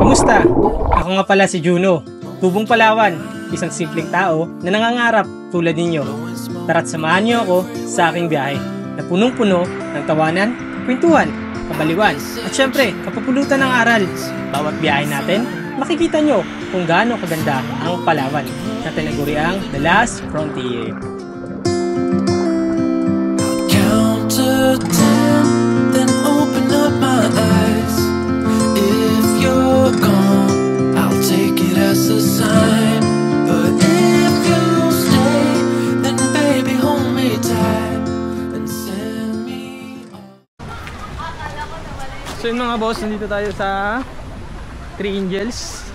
Kamusta? Ako nga pala si Juno, tubong Palawan, isang simpleng tao na nangangarap tulad ninyo. Tara't samahan niyo ako sa aking biyahe na punong-puno ng tawanan, kwentuhan, kabaliwan at syempre kapupulutan ng aral. Bawat biyahe natin, makikita nyo kung gaano kaganda ang Palawan na tinaguriang The Last Frontier. Count to 10, then open up my eyes. If you're gone, I'll take it as a sign. But if you stay, then baby hold me tight and send me on. So yun mga boss, nandito tayo sa Three Angels.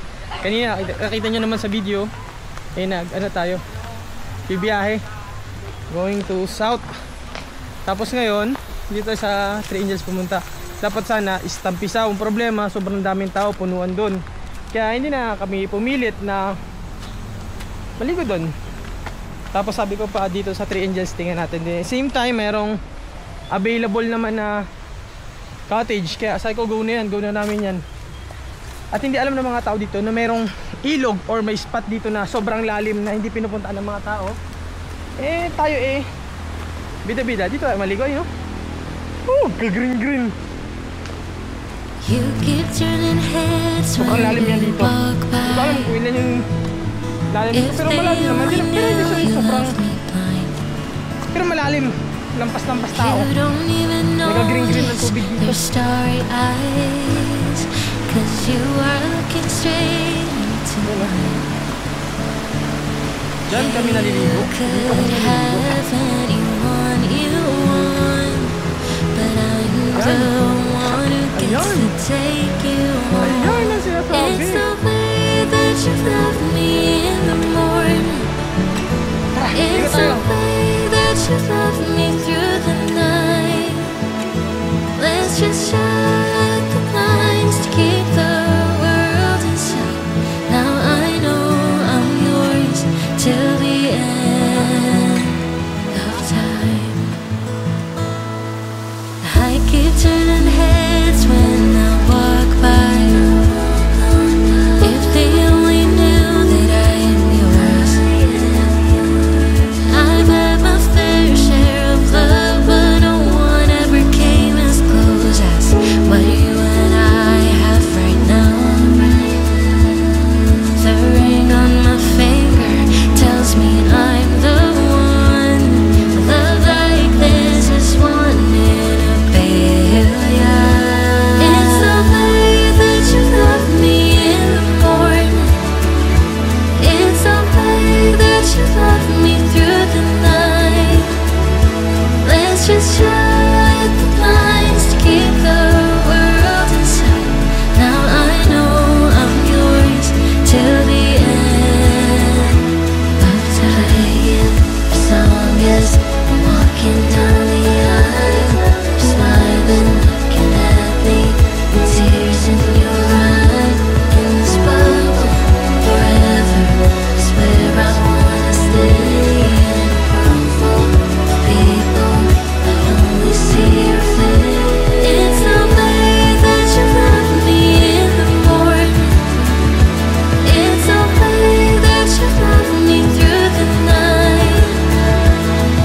Kanina, nakita nyo naman sa video, ano tayo, bibiyahe, going to south. Tapos ngayon, dito sa Three Angels pumunta. Dapat sana is Tampisa. Ang problema, sobrang daming tao, punuan doon. Kaya hindi na kami pumilit na maligo doon. Tapos sabi ko pa dito sa Three Angels, tingnan natin din. Same time, merong available naman na cottage. Kaya sabi ko, go na yan, go na namin yan. At hindi alam ng mga tao dito na merong ilog or may spot dito na sobrang lalim na hindi pinupuntaan ng mga tao. Eh tayo bida-bida dito ay maligo, you know? Oh, green. You keep turning heads sobrang lalim yan dito. walk by. Hindi ko alam kung ilan yung lalim dito, pero malalim naman din. Pero hindi siya sobrang, pero malalim. Lampas-lampas tao. You don't even Nagka-green ng tubig dito. their starry eyes, 'cause you are looking straight into mine. Diyan kami naliligo. Could have anyone you want, but I'm the one who gets to take you Ayan home. ang sinasabi. It's the way that you love me in the morning. It's the way that you love me through the night. Let's just shut the blinds to keep the world inside. Now I know I'm yours till the end of time. I keep turning heads when I walk by. If they only knew that I am yours. I've had my fair share of love, but no one ever came as close as what you and I have right now. The ring on my finger tells me I'm the one. Love like this is one in a billion. It's the way that you love me in the morning. It's the way that you love me through the night. Let's just shut the blinds to keep the world inside. Now I know I'm yours till the end of time. As long as I'm walking down the aisle, you're smiling, looking at me, with tears in your eyes. In this bubble forever is where I wanna stay. In a room full of people, I only see your face. It's the way that you love me in the morning. It's the way that you love me through the night.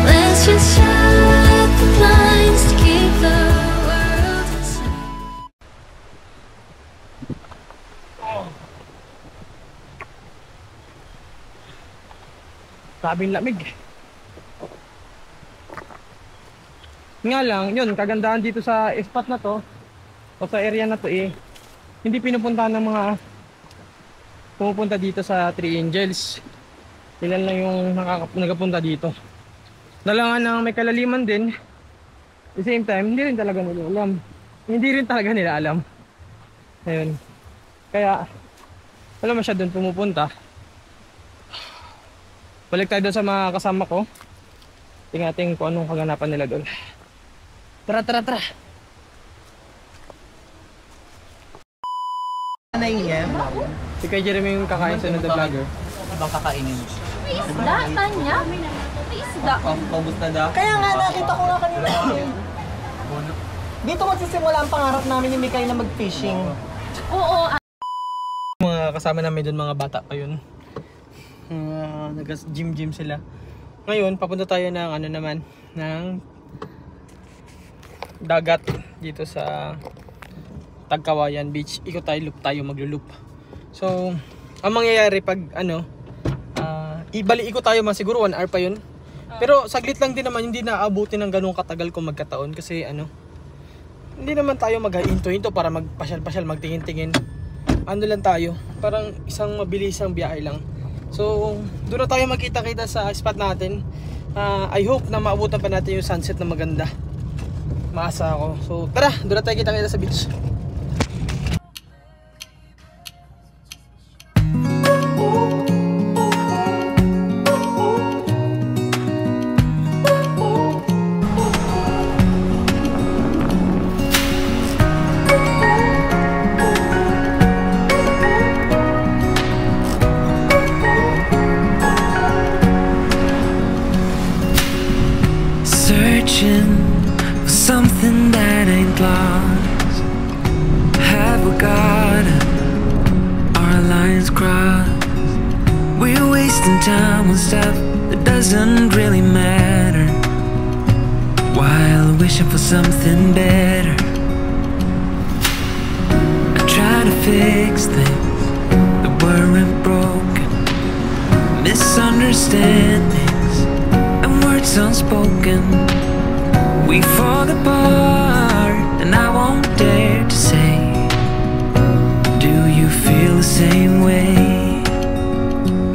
Let's just shut the blinds to keep the world inside. Sabing lamig. Nga lang, yun, kagandahan dito sa spot na to o sa area na to hindi pinupuntahan ng mga pumupunta dito sa Three Angels. Ilan lang yung nagapunta dito. Dalangan ng may kalaliman din. At the same time, hindi rin talaga nila alam. Hindi rin talaga nila alam. Ayun. Kaya, wala masyadong pumupunta. Balik tayo doon sa mga kasama ko. Tingnan natin kung anong kaganapan nila doon. Tara, tara, tara. Si Kuya Jeremy yung kakain sa Nando Vlogger. Ibang kakainin mo. May isda, Tanya. May isda. Paubos na daw. Kaya nga nakita ko nga kanina. Dito magsisimula ang pangarap namin ni Mikay na mag-fishing. Oo. Mga kasama namin doon, mga bata pa yun. Nag-gym sila. Ngayon, papunta tayo ng ano naman, ng dagat dito sa Tagkawayan Beach. Ikot tayo, loop tayo, maglo-loop. So, ang mangyayari pag ano, ikot tayo man siguro 1 hour pa yun. Pero saglit lang din naman, hindi naaabuti ng ganung katagal kung magkataon. Kasi ano, hindi naman tayo maghahinto-hinto para magpasyal-pasyal, magtingin-tingin. Ano lang tayo, parang isang mabilisang biyahe lang. So, doon na tayo magkita-kita sa spot natin. I hope na maabutan pa natin yung sunset na maganda. Maasa ako. So, tara, doon na tayo kita-kita sa beach. Searching for something that ain't lost. Have we got our lines crossed? We're wasting time on stuff that doesn't really matter, while wishing for something better. I try to fix things that weren't broken, misunderstandings and words unspoken. We fall apart and I won't dare to say, do you feel the same way?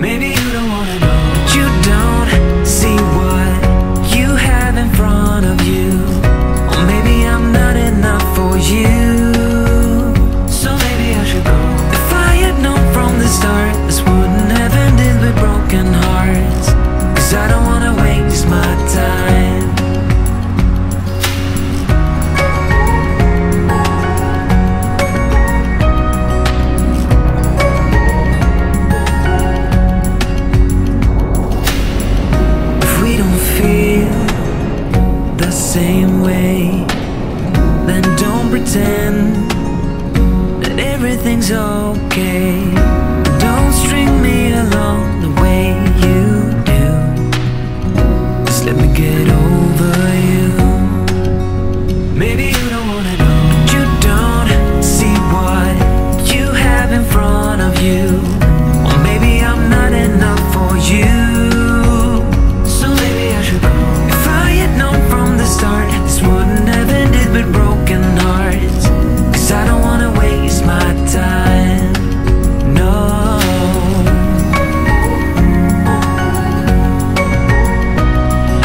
Maybe you don't wanna know, but you don't see what you have in front of you. Or maybe I'm not enough for you, so maybe I should go. If I had known from the start, this wouldn't have ended with broken hearts. Cause I don't wanna waste my time. If we don't feel the same way, then don't pretend that everything's okay. Don't string me along the way you do. Just let me get over you. Maybe you don't wanna know, but you don't see what you have in front of you. Or maybe I'm not enough for you, so maybe I should go. If I had known from the start, this wouldn't have ended with broken hearts. Cause I don't wanna waste my time, no.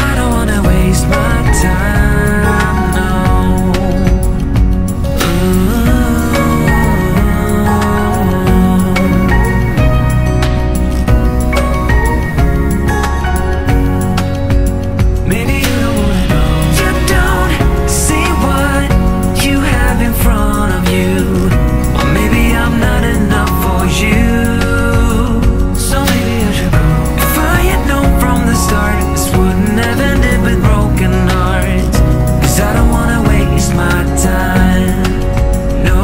I don't wanna waste my time, no. Maybe you don't wanna know, you don't see what you have in front of you. Or maybe I'm not enough for you, so maybe I should go. If I had known from the start, this wouldn't have ended with broken hearts. Cause I don't wanna waste my time, no.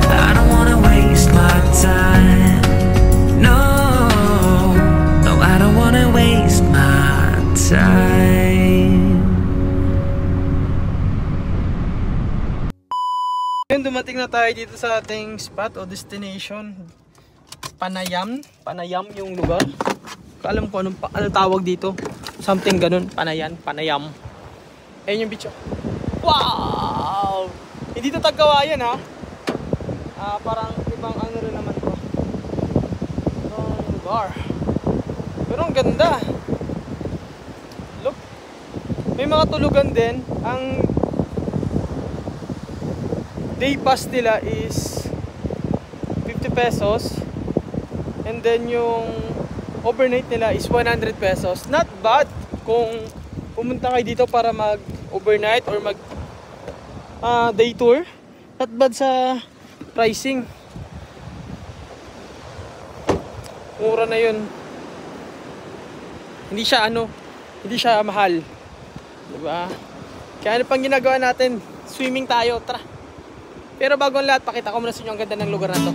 I don't wanna waste my time, no. No, I don't wanna waste my time. Ngayon, dumating na tayo dito sa ating spot o destination. Panayam. Panayam yung lugar. Kaalam ko anong tawag dito. Something ganun. Panayam. Ayun yung beach. Wow! Hindi to Tagkawayan ha. Parang ibang ano rin naman to. Ibang lugar. Pero ang ganda. Look. May mga tulugan din. Ang day pass nila is 50 pesos. And then yung overnight nila is 100 pesos. Not bad kung pumunta kayo dito para mag-overnight or mag day tour. Not bad sa pricing. Mura na yun. Hindi siya mahal. Diba? Kaya ano pang ginagawa natin? Swimming tayo, tara. Pero bago ang lahat, pakita ko muna sa inyo ang ganda ng lugar na to.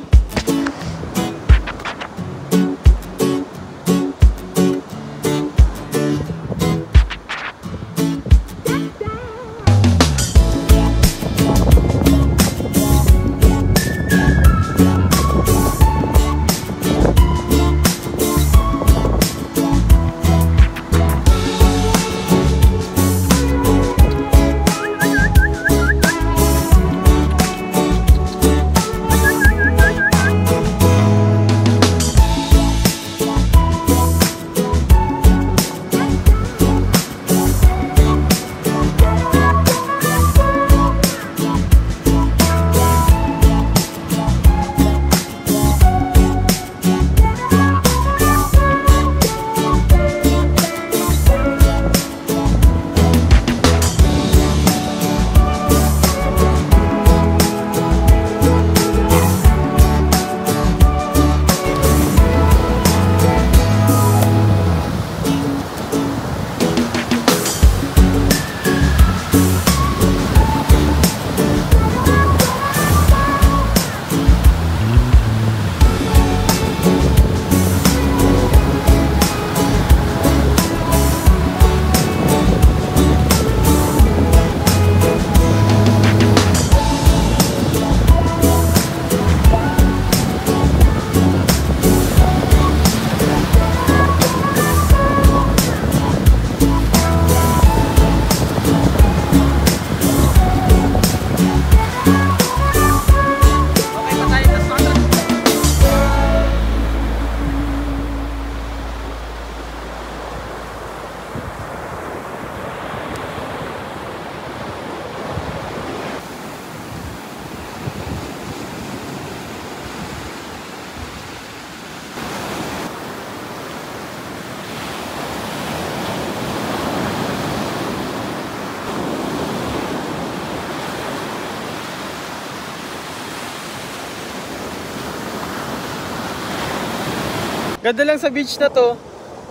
Ganda lang sa beach na to.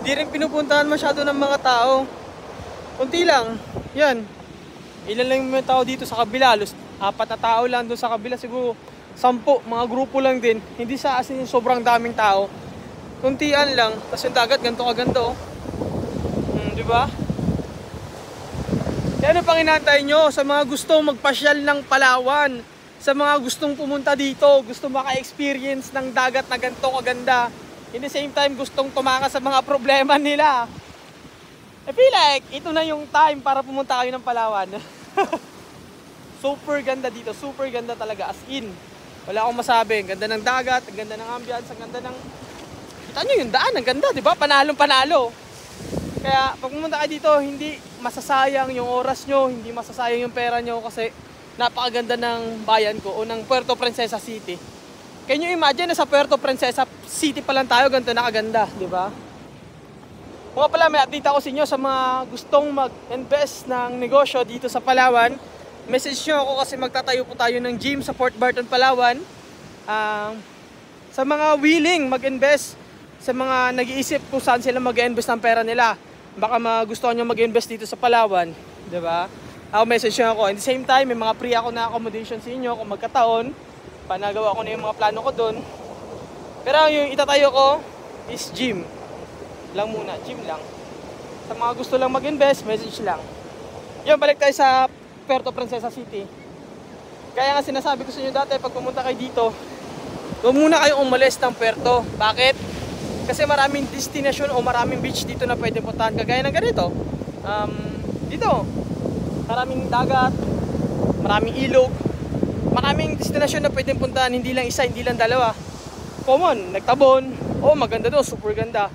Di rin pinupuntahan masyado ng mga tao. Kunti lang. Yan. Ilan lang yung mga tao dito sa kabila. 4 na tao lang doon sa kabila. Siguro 10. Mga grupo lang din. Hindi sa asin sobrang daming tao. Kuntian lang. Tapos yung dagat ganito kaganda oh. Diba? Kaya ano pang inaantay nyo sa mga gustong magpasyal ng Palawan? Sa mga gustong pumunta dito. Gusto maka-experience ng dagat na ganito kaganda. In the same time, gustong tumakas sa mga problema nila. I feel like, ito na yung time para pumunta kayo ng Palawan. Super ganda dito. Super ganda talaga. As in. Wala akong masabi. Ang ganda ng dagat. Ang ganda ng ambience. Ang ganda ng... Kita nyo yung daan. Ang ganda, di ba? Panalong panalo. Kaya, pag pumunta kayo dito, hindi masasayang yung oras nyo. Hindi masasayang yung pera nyo. Kasi, napakaganda ng bayan ko o ng Puerto Princesa City. Can you imagine na sa Puerto Princesa City pa lang tayo, ganito nakaganda, di ba? Mga pala, may update ako sa inyo sa mga gustong mag-invest ng negosyo dito sa Palawan. Message nyo ako kasi magtatayo po tayo ng gym sa Port Barton, Palawan. Sa mga willing mag-invest, sa mga nag-iisip kung saan sila mag-invest ng pera nila, baka magustuhan nyo mag-invest dito sa Palawan, di ba? Ako message nyo ako. At the same time, may mga free ako na accommodation sa inyo kung magkataon. Panagawa ko na yung mga plano ko doon. Pero yung itatayo ko is gym lang muna, gym lang. Sa mga gusto lang mag-invest, message lang. Yun, balik tayo sa Puerto Princesa City. Kaya nga sinasabi ko sa inyo dati, pag pumunta kayo dito, huwag muna kayong umalis ng Puerto. Bakit? Kasi maraming destination o maraming beach dito na pwede puntahan. Kagaya ng ganito. Dito, maraming dagat, maraming ilog, maraming destination na pwedeng puntahan, hindi lang isa, hindi lang dalawa. Common, Nagtabon, oh maganda doon, super ganda.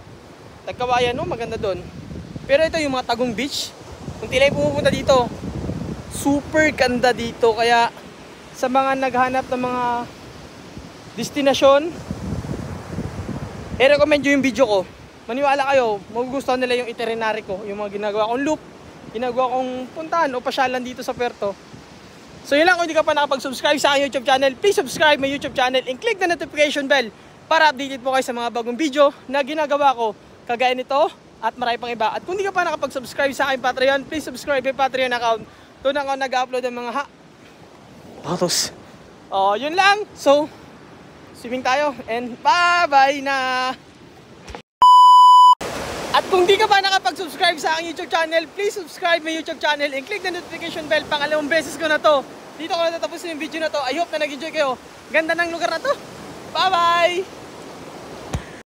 Tagkawayan, no? Maganda doon. Pero ito yung mga Tagum Beach. Kung tila yung pumupunta dito, super ganda dito. Kaya sa mga naghanap ng mga destinasyon, i-recommend nyo yung video ko. Maniwala kayo, magugustuhan nila yung itinerary ko, yung mga ginagawa kong loop, ginagawa kong puntahan o pasyalan dito sa Puerto. So yun lang, kung hindi ka pa nakapag-subscribe sa aking YouTube channel, please subscribe my YouTube channel and click the notification bell para updated po kayo sa mga bagong video na ginagawa ko kagaya nito at marami pang iba. At kung hindi ka pa nakapag-subscribe sa aking Patreon, please subscribe my Patreon account. Doon ako nag-upload ng mga photos. Yun lang. So, swimming tayo and bye-bye na! At kung di ka pa nakapag-subscribe sa aking YouTube channel, please subscribe my YouTube channel and click the notification bell. Pangalawang beses ko na to. Dito ko na tatapos yung video na to. I hope na nag-enjoy kayo. Ganda ng lugar na to. Bye-bye!